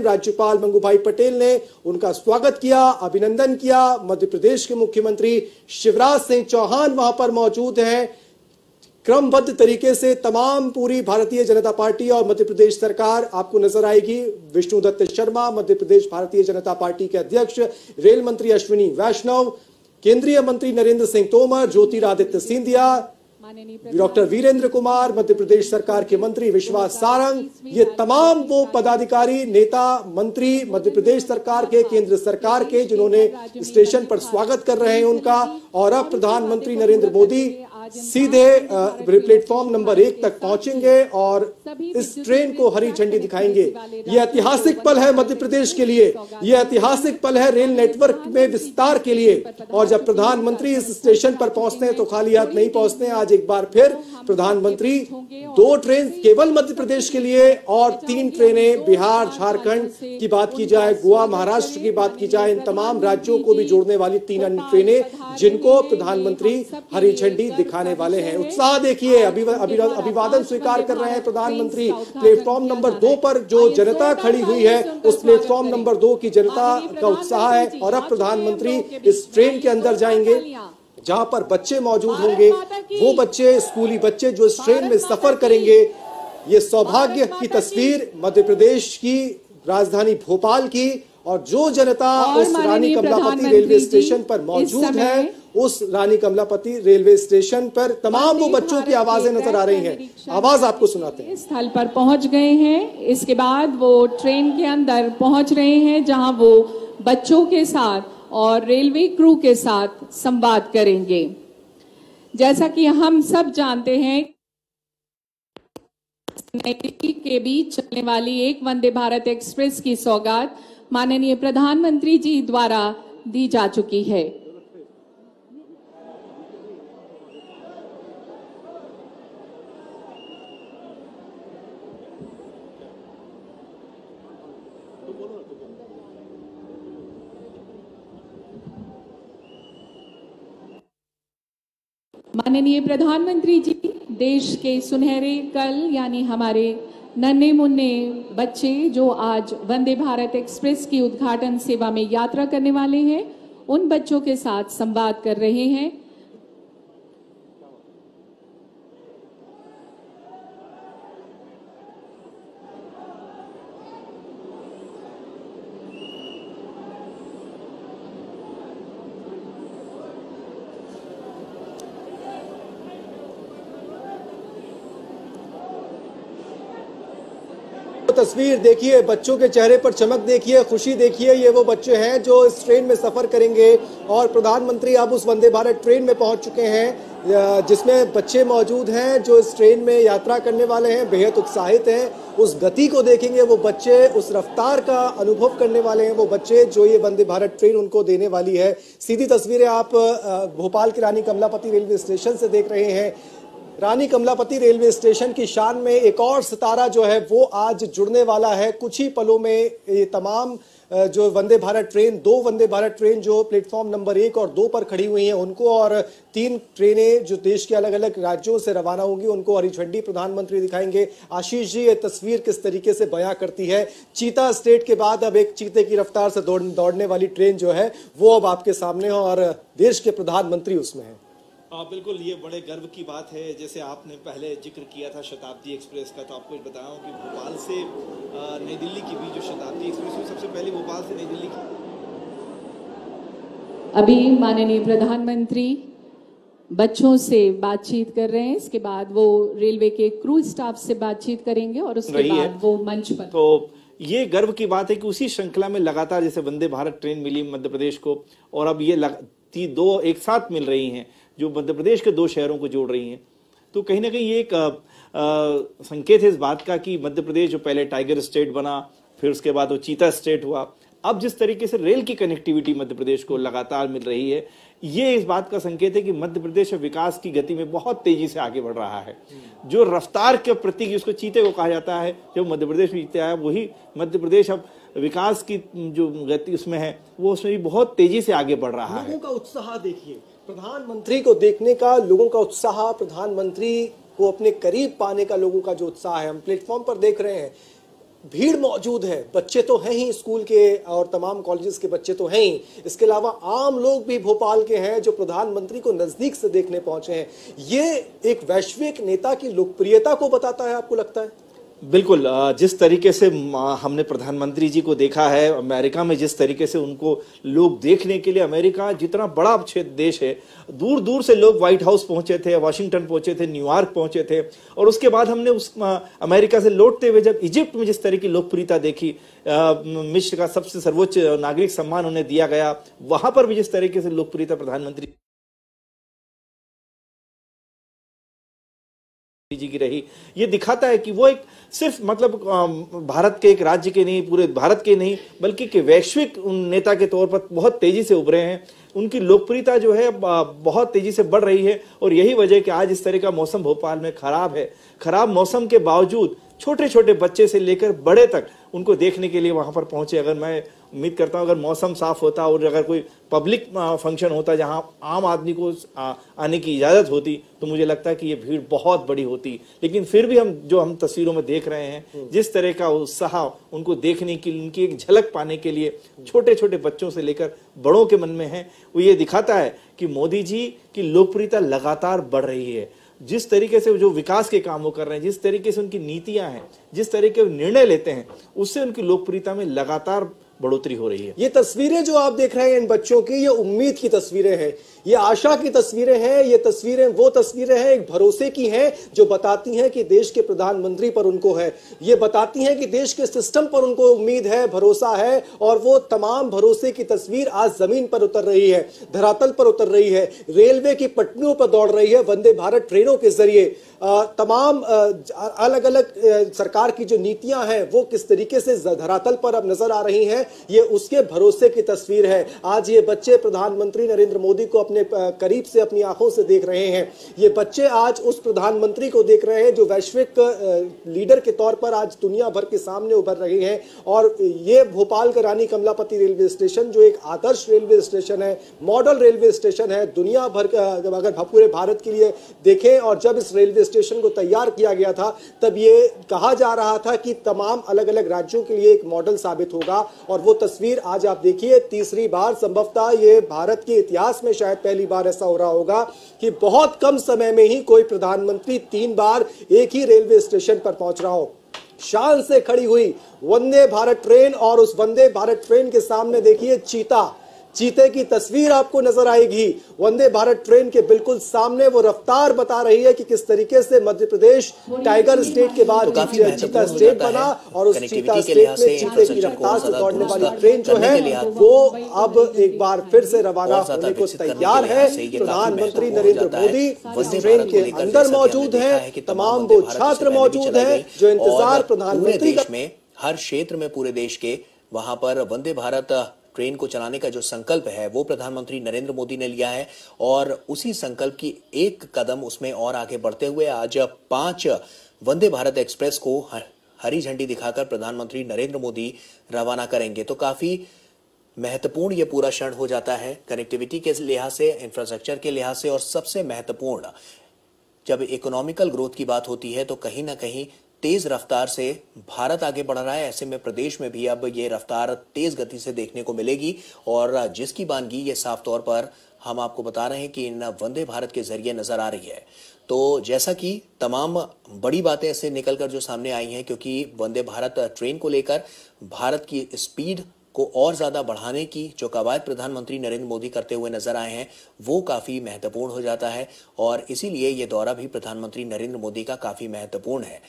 Train राज्यपाल मंगूभाई पटेल ने उनका स्वागत किया, अभिनंदन किया। मध्य प्रदेश के मुख्यमंत्री शिवराज सिंह चौहान वहां पर मौजूद हैं। क्रमबद्ध तरीके से तमाम पूरी भारतीय जनता पार्टी और मध्य प्रदेश सरकार आपको नजर आएगी। विष्णुदत्त शर्मा मध्य प्रदेश भारतीय जनता पार्टी के अध्यक्ष, रेल मंत्री अश्विनी वैष्णव, केंद्रीय मंत्री नरेंद्र सिंह तोमर, ज्योतिरादित्य सिंधिया, डॉक्टर वीरेंद्र कुमार, मध्य प्रदेश सरकार के मंत्री विश्वास सारंग, ये तमाम वो पदाधिकारी, नेता, मंत्री मध्य प्रदेश सरकार के, केंद्र सरकार के, जिन्होंने स्टेशन पर स्वागत कर रहे हैं उनका। और अब प्रधानमंत्री नरेंद्र मोदी सीधे प्लेटफॉर्म नंबर 1 तक पहुंचेंगे और इस ट्रेन को हरी झंडी दिखाएंगे। यह ऐतिहासिक पल है मध्य प्रदेश के लिए, यह ऐतिहासिक पल है रेल नेटवर्क में विस्तार के लिए। और जब प्रधानमंत्री इस स्टेशन पर पहुंचते हैं तो खाली हाथ नहीं पहुंचते हैं। आज एक बार फिर प्रधानमंत्री 2 ट्रेन केवल मध्य प्रदेश के लिए और 3 ट्रेनें बिहार, झारखंड की बात की जाए, गोवा, महाराष्ट्र की बात की जाए, इन तमाम राज्यों को भी जोड़ने वाली 3 अन्य ट्रेनें जिनको प्रधानमंत्री हरी झंडी दिखाने वाले हैं। उत्साह देखिए, अभिवादन स्वीकार कर रहे हैं प्रधानमंत्री। प्लेटफॉर्म नंबर 2 पर जो जनता खड़ी हुई है, उस प्लेटफॉर्म नंबर 2 की जनता का उत्साह है। और अब प्रधानमंत्री इस ट्रेन के अंदर जाएंगे जहां पर बच्चे मौजूद होंगे, वो बच्चे, स्कूली बच्चे जो इस ट्रेन में सफर करेंगे। ये सौभाग्य की तस्वीर मध्य प्रदेश की राजधानी भोपाल की, और जो जनता उस रानी कमलापति रेलवे स्टेशन पर मौजूद है, उस रानी कमलापति रेलवे स्टेशन पर तमाम वो बच्चों की आवाजें नजर आ रही हैं। आवाज आपको सुनाते हैं। स्थल पर पहुंच गए हैं। इसके बाद वो ट्रेन के अंदर पहुंच रहे हैं जहां वो बच्चों के साथ और रेलवे क्रू के साथ संवाद करेंगे। जैसा कि हम सब जानते हैं, नई दिल्ली के बीच चलने वाली एक वंदे भारत एक्सप्रेस की सौगात माननीय प्रधानमंत्री जी द्वारा दी जा चुकी है। माननीय प्रधानमंत्री जी देश के सुनहरे कल यानी हमारे नन्हे मुन्ने बच्चे जो आज वंदे भारत एक्सप्रेस की उद्घाटन सेवा में यात्रा करने वाले हैं, उन बच्चों के साथ संवाद कर रहे हैं। तस्वीर देखिए, बच्चों के चेहरे पर चमक देखिए, खुशी देखिए। ये वो बच्चे हैं जो इस ट्रेन में सफर करेंगे और प्रधानमंत्री अब उस वंदे भारत ट्रेन में पहुंच चुके हैं जिसमें बच्चे मौजूद हैं जो इस ट्रेन में यात्रा करने वाले हैं, बेहद उत्साहित हैं। उस गति को देखेंगे वो बच्चे, उस रफ्तार का अनुभव करने वाले हैं वो बच्चे जो ये वंदे भारत ट्रेन उनको देने वाली है। सीधी तस्वीरें आप भोपाल के रानी कमलापति रेलवे स्टेशन से देख रहे हैं। रानी कमलापति रेलवे स्टेशन की शान में एक और सितारा जो है वो आज जुड़ने वाला है। कुछ ही पलों में ये तमाम जो वंदे भारत ट्रेन, 2 वंदे भारत ट्रेन जो प्लेटफॉर्म नंबर 1 और 2 पर खड़ी हुई हैं उनको, और 3 ट्रेनें जो देश के अलग अलग राज्यों से रवाना होंगी उनको हरी झंडी प्रधानमंत्री दिखाएंगे। आशीष जी, ये तस्वीर किस तरीके से बयां करती है? चीता स्टेट के बाद अब एक चीते की रफ्तार से दौड़ने वाली ट्रेन जो है वो अब आपके सामने है और देश के प्रधानमंत्री उसमें है। बिल्कुल, ये बड़े गर्व की बात है। जैसे आपने पहले जिक्र किया था शताब्दी एक्सप्रेस का, तो आपको बताया कि भोपाल से नई दिल्ली की भी जो शताब्दी एक्सप्रेस हुई, सबसे पहले भोपाल से नई दिल्ली की। अभी माननीय प्रधानमंत्री बच्चों से बातचीत कर रहे हैं, इसके बाद वो रेलवे के क्रू स्टाफ से बातचीत करेंगे और उसके बाद वो मंच पर। तो ये गर्व की बात है कि उसी श्रृंखला में लगातार जैसे वंदे भारत ट्रेन मिली मध्य प्रदेश को, और अब ये 2 एक साथ मिल रही हैं जो मध्य प्रदेश के 2 शहरों को जोड़ रही हैं। तो कहीं ना कहीं ये एक संकेत है इस बात का कि मध्य प्रदेश जो पहले टाइगर स्टेट बना, फिर उसके बाद वो चीता स्टेट हुआ, अब जिस तरीके से रेल की कनेक्टिविटी मध्य प्रदेश को लगातार मिल रही है, ये इस बात का संकेत है कि मध्य प्रदेश विकास की गति में बहुत तेजी से आगे बढ़ रहा है। जो रफ्तार के प्रतीक उसको चीते को कहा जाता है, जो मध्य प्रदेश में जीते आया, वही मध्य प्रदेश अब विकास की जो गति उसमें है वो उसमें भी बहुत तेजी से आगे बढ़ रहा है। लोगों का उत्साह देखिए, प्रधानमंत्री को देखने का लोगों का उत्साह, प्रधानमंत्री को अपने करीब पाने का लोगों का जो उत्साह है, हम प्लेटफॉर्म पर देख रहे हैं। भीड़ मौजूद है, बच्चे तो हैं ही स्कूल के और तमाम कॉलेजेस के बच्चे तो हैं ही, इसके अलावा आम लोग भी भोपाल के हैं जो प्रधानमंत्री को नजदीक से देखने पहुंचे हैं। ये एक वैश्विक नेता की लोकप्रियता को बताता है, आपको लगता है? बिल्कुल, जिस तरीके से हमने प्रधानमंत्री जी को देखा है अमेरिका में, जिस तरीके से उनको लोग देखने के लिए, अमेरिका जितना बड़ा देश है, दूर दूर से लोग व्हाइट हाउस पहुंचे थे, वाशिंगटन पहुंचे थे, न्यूयॉर्क पहुंचे थे, और उसके बाद हमने उस अमेरिका से लौटते हुए जब इजिप्ट में जिस तरह की लोकप्रियता देखी, मिस्र का सबसे सर्वोच्च नागरिक सम्मान उन्हें दिया गया, वहां पर भी जिस तरीके से लोकप्रियता प्रधानमंत्री जी की रही, ये दिखाता है कि वो एक सिर्फ मतलब भारत के एक राज्य के नहीं, पूरे भारत के नहीं, बल्कि कि वैश्विक नेता के तौर पर बहुत तेजी से उभरे हैं। उनकी लोकप्रियता जो है बहुत तेजी से बढ़ रही है, और यही वजह कि आज इस तरह का मौसम भोपाल में खराब है। खराब मौसम के बावजूद छोटे छोटे बच्चे से लेकर बड़े तक उनको देखने के लिए वहां पर पहुंचे। अगर मैं उम्मीद करता हूं अगर मौसम साफ होता और अगर कोई पब्लिक फंक्शन होता जहां आम आदमी को आने की इजाजत होती, तो मुझे लगता है कि ये भीड़ बहुत बड़ी होती। लेकिन फिर भी हम तस्वीरों में देख रहे हैं, जिस तरह का उत्साह उनको देखने की, उनकी एक झलक पाने के लिए छोटे छोटे बच्चों से लेकर बड़ों के मन में है, वो ये दिखाता है कि मोदी जी की लोकप्रियता लगातार बढ़ रही है। जिस तरीके से जो विकास के काम वो कर रहे हैं, जिस तरीके से उनकी नीतियां हैं, जिस तरीके के निर्णय लेते हैं, उससे उनकी लोकप्रियता में लगातार बढ़ोतरी हो रही है। ये तस्वीरें जो आप देख रहे हैं इन बच्चों की, ये उम्मीद की तस्वीरें हैं, ये आशा की तस्वीरें हैं। ये तस्वीरें वो तस्वीरें हैं एक भरोसे की हैं, जो बताती हैं कि देश के प्रधानमंत्री पर उनको है, ये बताती हैं कि देश के सिस्टम पर उनको उम्मीद है, भरोसा है, और वो तमाम भरोसे की तस्वीर आज जमीन पर उतर रही है, धरातल पर उतर रही है, रेलवे की पटरियों पर दौड़ रही है, वंदे भारत ट्रेनों के जरिए तमाम अलग अलग सरकार की जो नीतियां हैं वो किस तरीके से धरातल पर अब नजर आ रही हैं, ये उसके भरोसे की तस्वीर है। आज ये बच्चे प्रधानमंत्री नरेंद्र मोदी को अपने करीब से अपनी आंखों से देख रहे हैं। ये बच्चे आज उस प्रधानमंत्री को देख रहे हैं जो वैश्विक लीडर के तौर पर आज दुनिया भर के सामने उभर रहे हैं। और ये भोपाल का रानी कमलापति रेलवे स्टेशन जो एक आदर्श रेलवे स्टेशन है, मॉडल रेलवे स्टेशन है, दुनिया भर का अगर पूरे भारत के लिए देखें, और जब इस रेलवे स्टेशन को तैयार किया गया था तब ये कहा जा रहा था कि तमाम अलग अलग राज्यों के लिए एक मॉडल साबित होगा। और वो तस्वीर आज आप देखिए, तीसरी बार, संभवतः ये भारत के इतिहास में शायद पहली बार ऐसा हो रहा होगा कि बहुत कम समय में ही कोई प्रधानमंत्री 3 बार एक ही रेलवे स्टेशन पर पहुंच रहा हो। शान से खड़ी हुई वंदे भारत ट्रेन, और उस वंदे भारत ट्रेन के सामने देखिए चीते की तस्वीर आपको नजर आएगी। वंदे भारत ट्रेन के बिल्कुल सामने वो रफ्तार बता रही है कि किस तरीके से मध्य प्रदेश टाइगर स्टेट के बाद चीता स्टेट बना, और उस चीता स्टेट में चीते की रफ्तार से दौड़ने वाली ट्रेन जो है वो अब एक बार फिर से रवाना होने को तैयार है। प्रधानमंत्री नरेंद्र मोदी इस ट्रेन के अंदर मौजूद है, तमाम वो छात्र मौजूद हैं जो इंतजार प्रधानमंत्री में हर क्षेत्र में पूरे देश के वहां पर वंदे भारत ट्रेन को चलाने का जो संकल्प है वो प्रधानमंत्री नरेंद्र मोदी ने लिया है, और उसी संकल्प की एक कदम उसमें और आगे बढ़ते हुए आज 5 वंदे भारत एक्सप्रेस को हरी झंडी दिखाकर प्रधानमंत्री नरेंद्र मोदी रवाना करेंगे। तो काफी महत्वपूर्ण ये पूरा क्षण हो जाता है कनेक्टिविटी के लिहाज से, इंफ्रास्ट्रक्चर के लिहाज से, और सबसे महत्वपूर्ण जब इकोनॉमिकल ग्रोथ की बात होती है तो कहीं ना कहीं तेज रफ्तार से भारत आगे बढ़ रहा है। ऐसे में प्रदेश में भी अब ये रफ्तार तेज गति से देखने को मिलेगी, और जिसकी बानगी ये साफ तौर पर हम आपको बता रहे हैं कि इन वंदे भारत के जरिए नजर आ रही है। तो जैसा कि तमाम बड़ी बातें ऐसे निकलकर जो सामने आई हैं, क्योंकि वंदे भारत ट्रेन को लेकर भारत की स्पीड को और ज्यादा बढ़ाने की जो कवायद प्रधानमंत्री नरेंद्र मोदी करते हुए नजर आए हैं वो काफी महत्वपूर्ण हो जाता है, और इसीलिए ये दौरा भी प्रधानमंत्री नरेंद्र मोदी का काफी महत्वपूर्ण है।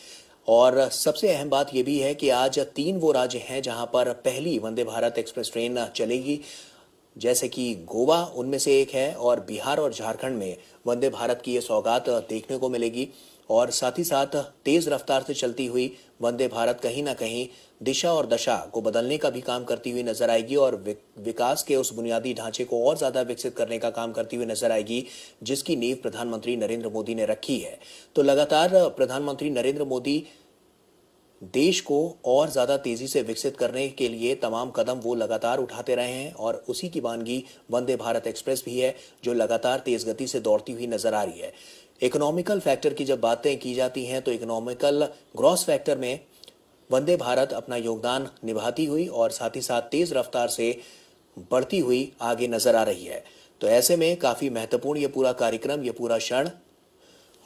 और सबसे अहम बात यह भी है कि आज 3 वो राज्य हैं जहां पर पहली वंदे भारत एक्सप्रेस ट्रेन चलेगी, जैसे कि गोवा उनमें से एक है, और बिहार और झारखंड में वंदे भारत की ये सौगात देखने को मिलेगी। और साथ ही साथ तेज रफ्तार से चलती हुई वंदे भारत कहीं ना कहीं दिशा और दशा को बदलने का भी काम करती हुई नजर आएगी, और विकास के उस बुनियादी ढांचे को और ज्यादा विकसित करने का काम करती हुई नजर आएगी, जिसकी नींव प्रधानमंत्री नरेंद्र मोदी ने रखी है। तो लगातार प्रधानमंत्री नरेंद्र मोदी देश को और ज्यादा तेजी से विकसित करने के लिए तमाम कदम वो लगातार उठाते रहे हैं, और उसी की वानगी वंदे भारत एक्सप्रेस भी है जो लगातार तेज गति से दौड़ती हुई नजर आ रही है। इकोनॉमिकल फैक्टर की जब बातें की जाती हैं तो इकोनॉमिकल ग्रॉस फैक्टर में वंदे भारत अपना योगदान निभाती हुई और साथ ही साथ तेज रफ्तार से बढ़ती हुई आगे नजर आ रही है। तो ऐसे में काफी महत्वपूर्ण ये पूरा कार्यक्रम, ये पूरा क्षण,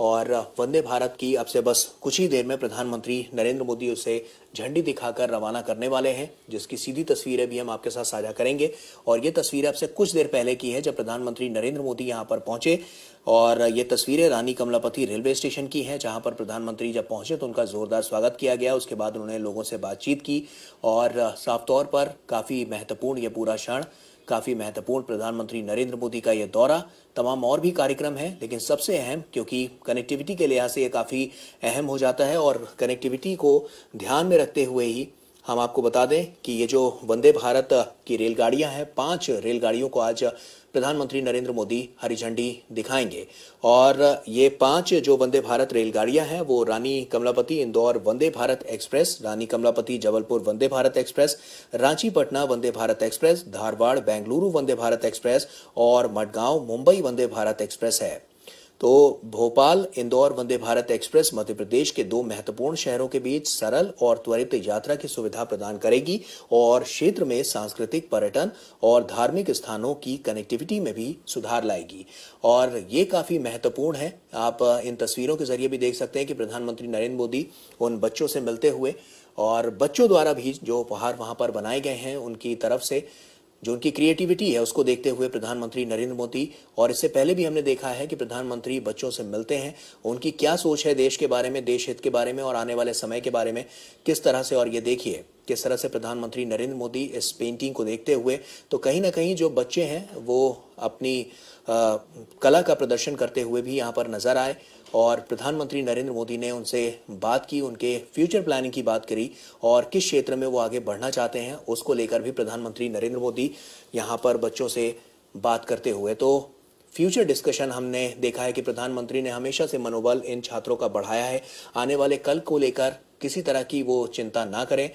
और वंदे भारत की अब से बस कुछ ही देर में प्रधानमंत्री नरेंद्र मोदी उसे झंडी दिखाकर रवाना करने वाले हैं, जिसकी सीधी तस्वीरें भी हम आपके साथ साझा करेंगे। और ये तस्वीर अब से कुछ देर पहले की है जब प्रधानमंत्री नरेंद्र मोदी यहां पर पहुंचे, और ये तस्वीरें रानी कमलापति रेलवे स्टेशन की हैं, जहां पर प्रधानमंत्री जब पहुंचे तो उनका जोरदार स्वागत किया गया। उसके बाद उन्होंने लोगों से बातचीत की और साफ तौर पर काफी महत्वपूर्ण ये पूरा क्षण, काफी महत्वपूर्ण प्रधानमंत्री नरेंद्र मोदी का ये दौरा, तमाम और भी कार्यक्रम हैं, लेकिन सबसे अहम, क्योंकि कनेक्टिविटी के लिहाज से ये काफी अहम हो जाता है, और कनेक्टिविटी को ध्यान में रखते हुए ही हम आपको बता दें कि ये जो वंदे भारत की रेलगाड़ियां हैं, 5 रेलगाड़ियों को आज प्रधानमंत्री नरेंद्र मोदी हरी झंडी दिखाएंगे। और ये 5 जो वंदे भारत रेलगाड़ियां हैं वो रानी कमलापति इंदौर वंदे भारत एक्सप्रेस, रानी Kamlapati Jabalpur Vande Bharat express, Ranchi Patna Vande Bharat express, Dharwad Bengaluru Vande Bharat express और मडगांव मुंबई वंदे भारत एक्सप्रेस है। तो भोपाल इंदौर वंदे भारत एक्सप्रेस मध्य प्रदेश के 2 महत्वपूर्ण शहरों के बीच सरल और त्वरित यात्रा की सुविधा प्रदान करेगी और क्षेत्र में सांस्कृतिक, पर्यटन और धार्मिक स्थानों की कनेक्टिविटी में भी सुधार लाएगी। और ये काफी महत्वपूर्ण है। आप इन तस्वीरों के जरिए भी देख सकते हैं कि प्रधानमंत्री नरेंद्र मोदी उन बच्चों से मिलते हुए, और बच्चों द्वारा भी जो उपहार वहां पर बनाए गए हैं उनकी तरफ से जो उनकी क्रिएटिविटी है उसको देखते हुए प्रधानमंत्री नरेंद्र मोदी, और इससे पहले भी हमने देखा है कि प्रधानमंत्री बच्चों से मिलते हैं, उनकी क्या सोच है देश के बारे में, देश हित के बारे में और आने वाले समय के बारे में किस तरह से। और ये देखिए किस तरह से प्रधानमंत्री नरेंद्र मोदी इस पेंटिंग को देखते हुए, तो कहीं ना कहीं जो बच्चे हैं वो अपनी कला का प्रदर्शन करते हुए भी यहाँ पर नजर आए, और प्रधानमंत्री नरेंद्र मोदी ने उनसे बात की, उनके फ्यूचर प्लानिंग की बात करी और किस क्षेत्र में वो आगे बढ़ना चाहते हैं उसको लेकर भी प्रधानमंत्री नरेंद्र मोदी यहाँ पर बच्चों से बात करते हुए। तो फ्यूचर डिस्कशन हमने देखा है कि प्रधानमंत्री ने हमेशा से मनोबल इन छात्रों का बढ़ाया है, आने वाले कल को लेकर किसी तरह की वो चिंता ना करें,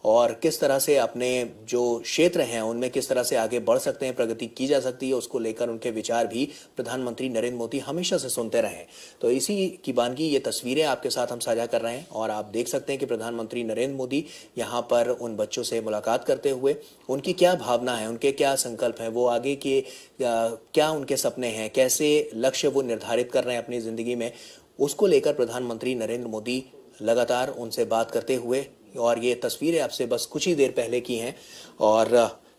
और किस तरह से अपने जो क्षेत्र हैं उनमें किस तरह से आगे बढ़ सकते हैं, प्रगति की जा सकती है, उसको लेकर उनके विचार भी प्रधानमंत्री नरेंद्र मोदी हमेशा से सुनते रहे। तो इसी की बानगी ये तस्वीरें आपके साथ हम साझा कर रहे हैं, और आप देख सकते हैं कि प्रधानमंत्री नरेंद्र मोदी यहाँ पर उन बच्चों से मुलाकात करते हुए उनकी क्या भावना है, उनके क्या संकल्प हैं, वो आगे के क्या उनके सपने हैं, कैसे लक्ष्य वो निर्धारित कर रहे हैं अपनी जिंदगी में, उसको लेकर प्रधानमंत्री नरेंद्र मोदी लगातार उनसे बात करते हुए। और ये तस्वीरें आपसे बस कुछ ही देर पहले की हैं, और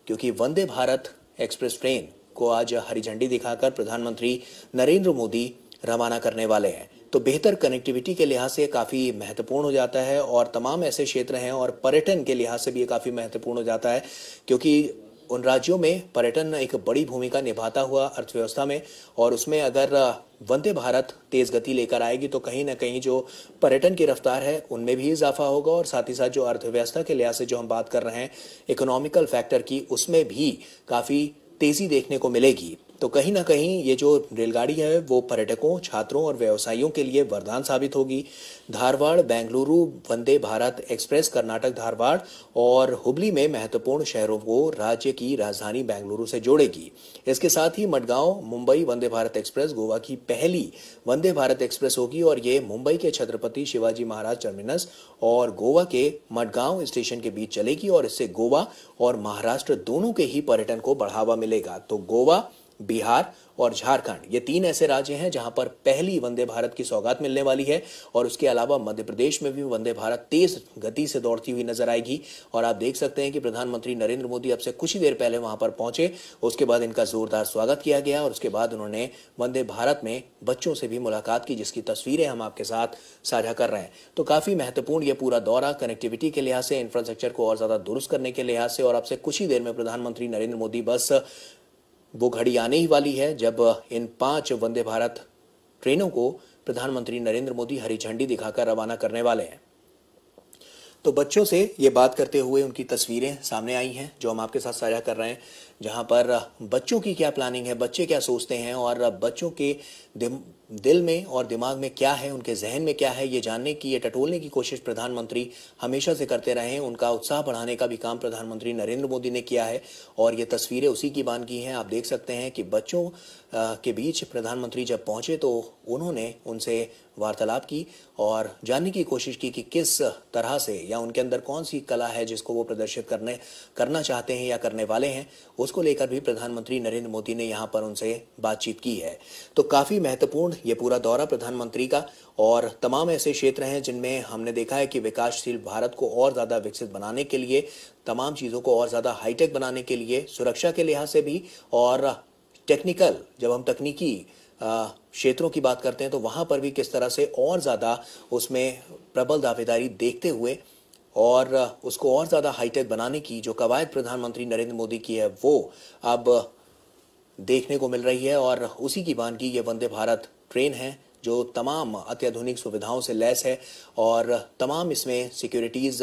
क्योंकि वंदे भारत एक्सप्रेस ट्रेन को आज हरी झंडी दिखाकर प्रधानमंत्री नरेंद्र मोदी रवाना करने वाले हैं, तो बेहतर कनेक्टिविटी के लिहाज से काफ़ी महत्वपूर्ण हो जाता है, और तमाम ऐसे क्षेत्र हैं और पर्यटन के लिहाज से भी ये काफ़ी महत्वपूर्ण हो जाता है, क्योंकि उन राज्यों में पर्यटन एक बड़ी भूमिका निभाता हुआ अर्थव्यवस्था में, और उसमें अगर वंदे भारत तेज गति लेकर आएगी तो कहीं ना कहीं जो पर्यटन की रफ्तार है उनमें भी इजाफा होगा, और साथ ही साथ जो अर्थव्यवस्था के लिहाज से जो हम बात कर रहे हैं इकोनॉमिकल फैक्टर की, उसमें भी काफ़ी तेजी देखने को मिलेगी। तो कहीं ना कहीं ये जो रेलगाड़ी है वो पर्यटकों, छात्रों और व्यवसायियों के लिए वरदान साबित होगी। धारवाड़ बेंगलुरु वंदे भारत एक्सप्रेस कर्नाटक धारवाड़ और हुबली में महत्वपूर्ण शहरों को राज्य की राजधानी बेंगलुरु से जोड़ेगी। इसके साथ ही मडगांव मुंबई वंदे भारत एक्सप्रेस गोवा की पहली वंदे भारत एक्सप्रेस होगी, और ये मुंबई के छत्रपति शिवाजी महाराज टर्मिनस और गोवा के मडगांव स्टेशन के बीच चलेगी, और इससे गोवा और महाराष्ट्र दोनों के ही पर्यटन को बढ़ावा मिलेगा। तो गोवा, बिहार और झारखंड ये 3 ऐसे राज्य हैं जहां पर पहली वंदे भारत की सौगात मिलने वाली है, और उसके अलावा मध्य प्रदेश में भी वंदे भारत तेज गति से दौड़ती हुई नजर आएगी। और आप देख सकते हैं कि प्रधानमंत्री नरेंद्र मोदी अब से कुछ ही देर पहले वहां पर पहुंचे, उसके बाद इनका जोरदार स्वागत किया गया, और उसके बाद उन्होंने वंदे भारत में बच्चों से भी मुलाकात की, जिसकी तस्वीरें हम आपके साथ साझा कर रहे हैं। तो काफी महत्वपूर्ण ये पूरा दौरा कनेक्टिविटी के लिहाज से, इंफ्रास्ट्रक्चर को और ज्यादा दुरुस्त करने के लिहाज से, और अब से कुछ ही देर में प्रधानमंत्री नरेंद्र मोदी बस वो घड़ी आने ही वाली है जब इन 5 वंदे भारत ट्रेनों को प्रधानमंत्री नरेंद्र मोदी हरी झंडी दिखाकर रवाना करने वाले हैं। तो बच्चों से ये बात करते हुए उनकी तस्वीरें सामने आई हैं जो हम आपके साथ साझा कर रहे हैं। जहां पर बच्चों की क्या प्लानिंग है, बच्चे क्या सोचते हैं और बच्चों के दिल में और दिमाग में क्या है, उनके जहन में क्या है, ये जानने की, ये टटोलने की कोशिश प्रधानमंत्री हमेशा से करते रहे हैं। उनका उत्साह बढ़ाने का भी काम प्रधानमंत्री नरेंद्र मोदी ने किया है और ये तस्वीरें उसी की बानगी हैं। आप देख सकते हैं कि बच्चों के बीच प्रधानमंत्री जब पहुंचे तो उन्होंने उनसे वार्तालाप की और जानने की कोशिश की कि किस तरह से या उनके अंदर कौन सी कला है जिसको वो प्रदर्शित करना चाहते हैं या करने वाले हैं, उसको लेकर भी प्रधानमंत्री नरेंद्र मोदी ने यहाँ पर उनसे बातचीत की है। तो काफी महत्वपूर्ण ये पूरा दौरा प्रधानमंत्री का, और तमाम ऐसे क्षेत्र हैं जिनमें हमने देखा है कि विकासशील भारत को और ज्यादा विकसित बनाने के लिए, तमाम चीजों को और ज्यादा हाईटेक बनाने के लिए, सुरक्षा के लिहाज से भी और टेक्निकल, जब हम तकनीकी क्षेत्रों की बात करते हैं तो वहां पर भी किस तरह से और ज्यादा उसमें प्रबल दावेदारी देखते हुए और उसको और ज्यादा हाईटेक बनाने की जो कवायद प्रधानमंत्री नरेंद्र मोदी की है वो अब देखने को मिल रही है। और उसी की बानगी ये वंदे भारत ट्रेन है जो तमाम अत्याधुनिक सुविधाओं से लैस है और तमाम इसमें सिक्योरिटीज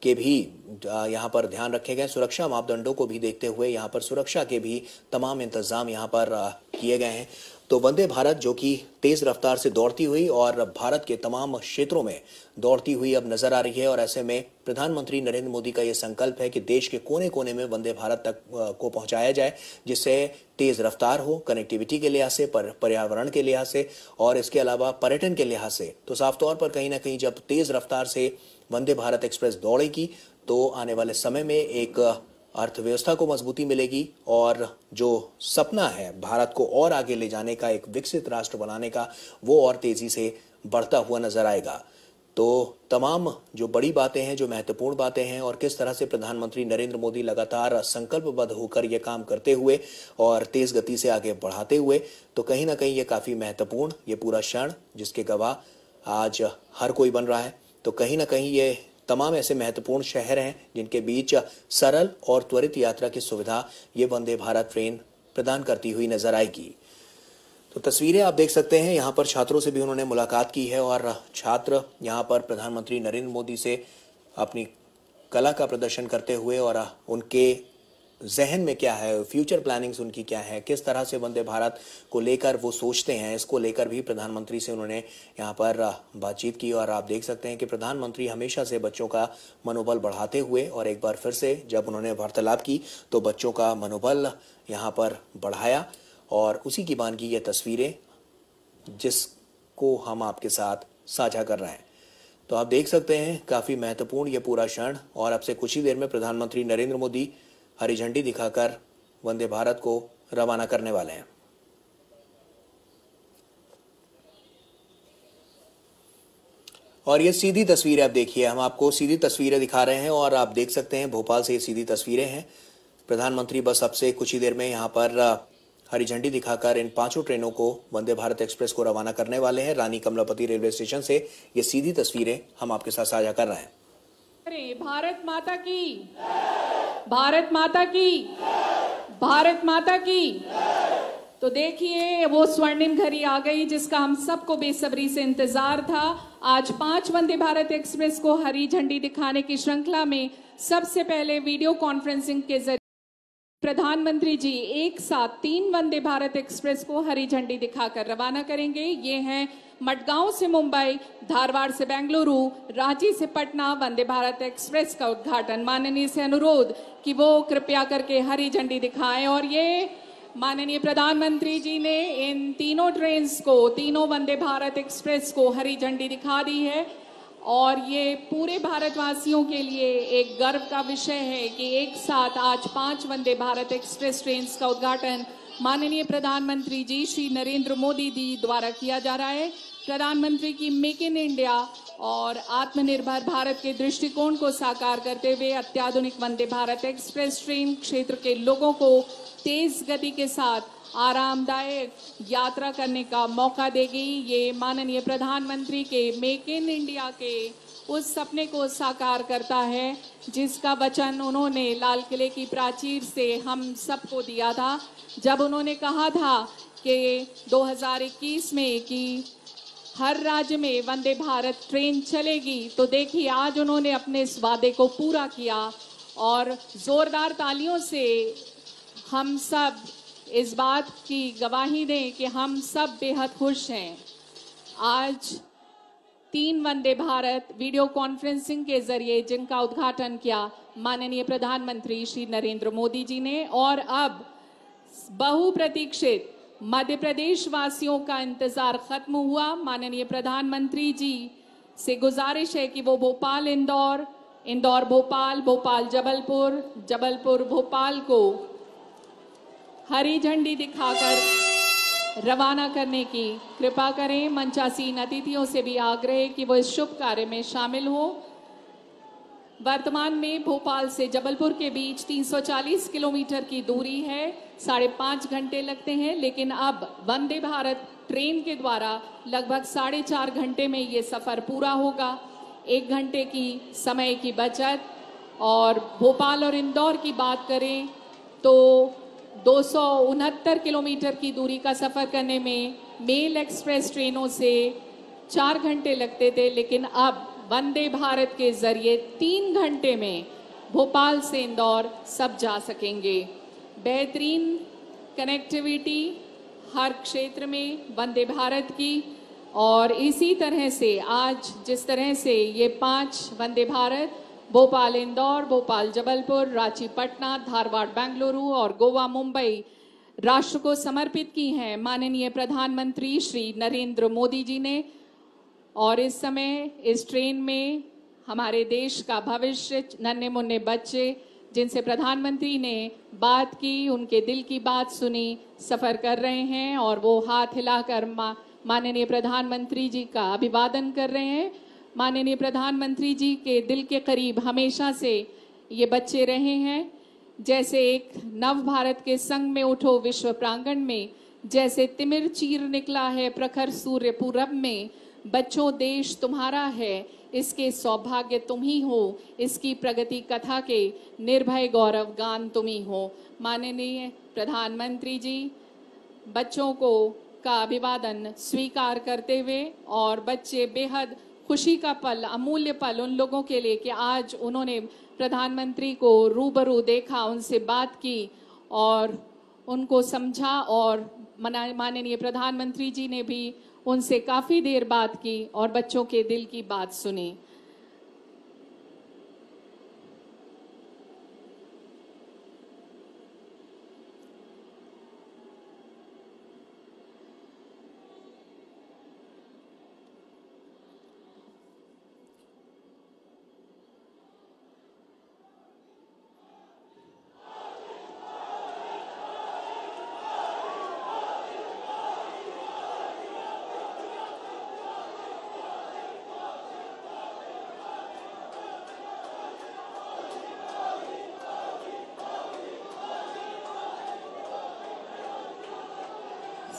के भी यहाँ पर ध्यान रखे गए। सुरक्षा मापदंडों को भी देखते हुए यहाँ पर सुरक्षा के भी तमाम इंतजाम यहाँ पर किए गए हैं। तो वंदे भारत जो कि तेज रफ्तार से दौड़ती हुई और भारत के तमाम क्षेत्रों में दौड़ती हुई अब नजर आ रही है और ऐसे में प्रधानमंत्री नरेंद्र मोदी का यह संकल्प है कि देश के कोने कोने में वंदे भारत तक को पहुंचाया जाए, जिससे तेज रफ्तार हो, कनेक्टिविटी के लिहाज से, पर्यावरण के लिहाज से और इसके अलावा पर्यटन के लिहाज से। तो साफ तौर पर कहीं ना कहीं जब तेज रफ्तार से वंदे भारत एक्सप्रेस दौड़ेगी तो आने वाले समय में एक अर्थव्यवस्था को मजबूती मिलेगी और जो सपना है भारत को और आगे ले जाने का, एक विकसित राष्ट्र बनाने का, वो और तेजी से बढ़ता हुआ नजर आएगा। तो तमाम जो बड़ी बातें हैं, जो महत्वपूर्ण बातें हैं और किस तरह से प्रधानमंत्री नरेंद्र मोदी लगातार संकल्पबद्ध होकर ये काम करते हुए और तेज गति से आगे बढ़ाते हुए, तो कहीं ना कहीं ये काफी महत्वपूर्ण ये पूरा क्षण जिसके गवाह आज हर कोई बन रहा है। तो कहीं ना कहीं ये तमाम ऐसे महत्वपूर्ण शहर हैं जिनके बीच सरल और त्वरित यात्रा की सुविधा ये वंदे भारत ट्रेन प्रदान करती हुई नजर आएगी। तो तस्वीरें आप देख सकते हैं, यहाँ पर छात्रों से भी उन्होंने मुलाकात की है और छात्र यहाँ पर प्रधानमंत्री नरेंद्र मोदी से अपनी कला का प्रदर्शन करते हुए और उनके जहन में क्या है, फ्यूचर प्लानिंग्स उनकी क्या है, किस तरह से वंदे भारत को लेकर वो सोचते हैं, इसको लेकर भी प्रधानमंत्री से उन्होंने यहाँ पर बातचीत की। और आप देख सकते हैं कि प्रधानमंत्री हमेशा से बच्चों का मनोबल बढ़ाते हुए और एक बार फिर से जब उन्होंने वार्तालाप की तो बच्चों का मनोबल यहाँ पर बढ़ाया और उसी की बानगी ये तस्वीरें जिसको हम आपके साथ साझा कर रहे हैं। तो आप देख सकते हैं काफ़ी महत्वपूर्ण ये पूरा क्षण और अब से कुछ ही देर में प्रधानमंत्री नरेंद्र मोदी हरी झंडी दिखाकर वंदे भारत को रवाना करने वाले हैं। और ये सीधी तस्वीरें आप देखिए, हम आपको सीधी तस्वीरें दिखा रहे हैं और आप देख सकते हैं भोपाल से ये सीधी तस्वीरें हैं। प्रधानमंत्री बस अब से कुछ ही देर में यहाँ पर हरी झंडी दिखाकर इन 5 ट्रेनों को वंदे भारत एक्सप्रेस को रवाना करने वाले हैं। रानी कमलापति रेलवे स्टेशन से ये सीधी तस्वीरें हम आपके साथ साझा कर रहे हैं। भारत माता की, भारत माता की, भारत माता की। तो देखिए वो स्वर्णिम घड़ी आ गई जिसका हम सबको बेसब्री से इंतजार था। आज 5 वंदे भारत एक्सप्रेस को हरी झंडी दिखाने की श्रृंखला में सबसे पहले वीडियो कॉन्फ्रेंसिंग के जरिए प्रधानमंत्री जी एक साथ 3 वंदे भारत एक्सप्रेस को हरी झंडी दिखाकर रवाना करेंगे। ये हैं मडगांव से मुंबई, धारवाड़ से बेंगलुरु, रांची से पटना वंदे भारत एक्सप्रेस का उद्घाटन। माननीय से अनुरोध कि वो कृपया करके हरी झंडी दिखाएं। और ये माननीय प्रधानमंत्री जी ने इन तीनों ट्रेन्स को, तीनों वंदे भारत एक्सप्रेस को हरी झंडी दिखा दी है और ये पूरे भारतवासियों के लिए एक गर्व का विषय है कि एक साथ आज 5 वंदे भारत एक्सप्रेस ट्रेन का उद्घाटन माननीय प्रधानमंत्री जी श्री नरेंद्र मोदी जी द्वारा किया जा रहा है। प्रधानमंत्री की मेक इन इंडिया और आत्मनिर्भर भारत के दृष्टिकोण को साकार करते हुए अत्याधुनिक वंदे भारत एक्सप्रेस ट्रेन क्षेत्र के लोगों को तेज गति के साथ आरामदायक यात्रा करने का मौका देगी। ये माननीय प्रधानमंत्री के मेक इन इंडिया के उस सपने को साकार करता है जिसका वचन उन्होंने लाल किले की प्राचीर से हम सबको दिया था, जब उन्होंने कहा था कि 2021 में कि हर राज्य में वंदे भारत ट्रेन चलेगी। तो देखिए आज उन्होंने अपने इस वादे को पूरा किया और जोरदार तालियों से हम सब इस बात की गवाही दें कि हम सब बेहद खुश हैं। आज 3 वंदे भारत वीडियो कॉन्फ्रेंसिंग के जरिए जिनका उद्घाटन किया माननीय प्रधानमंत्री श्री नरेंद्र मोदी जी ने, और अब बहुप्रतीक्षित मध्य प्रदेश वासियों का इंतजार खत्म हुआ। माननीय प्रधानमंत्री जी से गुजारिश है कि वो भोपाल इंदौर, इंदौर भोपाल, भोपाल जबलपुर, जबलपुर भोपाल को हरी झंडी दिखाकर रवाना करने की कृपा करें। मंचासीन अतिथियों से भी आग्रह कि वो इस शुभ कार्य में शामिल हो। वर्तमान में भोपाल से जबलपुर के बीच 340 किलोमीटर की दूरी है, 5.5 घंटे लगते हैं, लेकिन अब वंदे भारत ट्रेन के द्वारा लगभग 4.5 घंटे में ये सफर पूरा होगा। 1 घंटे की समय की बचत। और भोपाल और इंदौर की बात करें तो 269 किलोमीटर की दूरी का सफर करने में मेल एक्सप्रेस ट्रेनों से 4 घंटे लगते थे, लेकिन अब वंदे भारत के जरिए 3 घंटे में भोपाल से इंदौर सब जा सकेंगे। बेहतरीन कनेक्टिविटी हर क्षेत्र में वंदे भारत की, और इसी तरह से आज जिस तरह से ये 5 वंदे भारत भोपाल इंदौर, भोपाल जबलपुर, रांची पटना, धारवाड़ बेंगलुरु और गोवा मुंबई राष्ट्र को समर्पित की हैं माननीय प्रधानमंत्री श्री नरेंद्र मोदी जी ने। और इस समय इस ट्रेन में हमारे देश का भविष्य, नन्हे मुन्ने बच्चे जिनसे प्रधानमंत्री ने बात की, उनके दिल की बात सुनी, सफर कर रहे हैं और वो हाथ हिलाकर माननीय प्रधानमंत्री जी का अभिवादन कर रहे हैं। माननीय प्रधानमंत्री जी के दिल के करीब हमेशा से ये बच्चे रहे हैं। जैसे एक नव भारत के संग में उठो विश्व प्रांगण में, जैसे तिमिर चीर निकला है प्रखर सूर्य पूरब में, बच्चों देश तुम्हारा है, इसके सौभाग्य तुम ही हो, इसकी प्रगति कथा के निर्भय गौरव गान तुम ही हो। माननीय प्रधानमंत्री जी बच्चों को का अभिवादन स्वीकार करते हुए, और बच्चे बेहद खुशी का पल, अमूल्य पल उन लोगों के लिए कि आज उन्होंने प्रधानमंत्री को रूबरू देखा, उनसे बात की और उनको समझा, और माननीय प्रधानमंत्री जी ने भी उनसे काफी देर बात की और बच्चों के दिल की बात सुनी।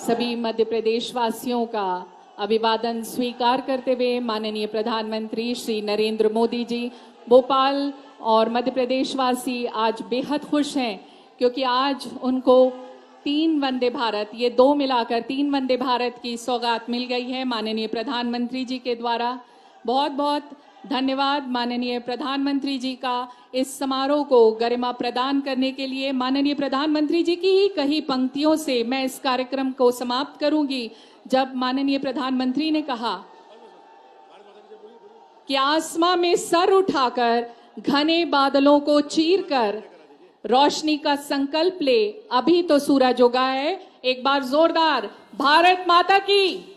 सभी मध्य प्रदेश वासियों का अभिवादन स्वीकार करते हुए माननीय प्रधानमंत्री श्री नरेंद्र मोदी जी, भोपाल और मध्य प्रदेश वासी आज बेहद खुश हैं क्योंकि आज उनको 3 वंदे भारत, ये 2 मिलाकर 3 वंदे भारत की सौगात मिल गई है माननीय प्रधानमंत्री जी के द्वारा। बहुत बहुत धन्यवाद माननीय प्रधानमंत्री जी का इस समारोह को गरिमा प्रदान करने के लिए। माननीय प्रधानमंत्री जी की ही कही पंक्तियों से मैं इस कार्यक्रम को समाप्त करूंगी, जब माननीय प्रधानमंत्री ने कहा कि आसमां में सर उठाकर घने बादलों को चीरकर रोशनी का संकल्प ले, अभी तो सूरज उगा है। एक बार जोरदार भारत माता की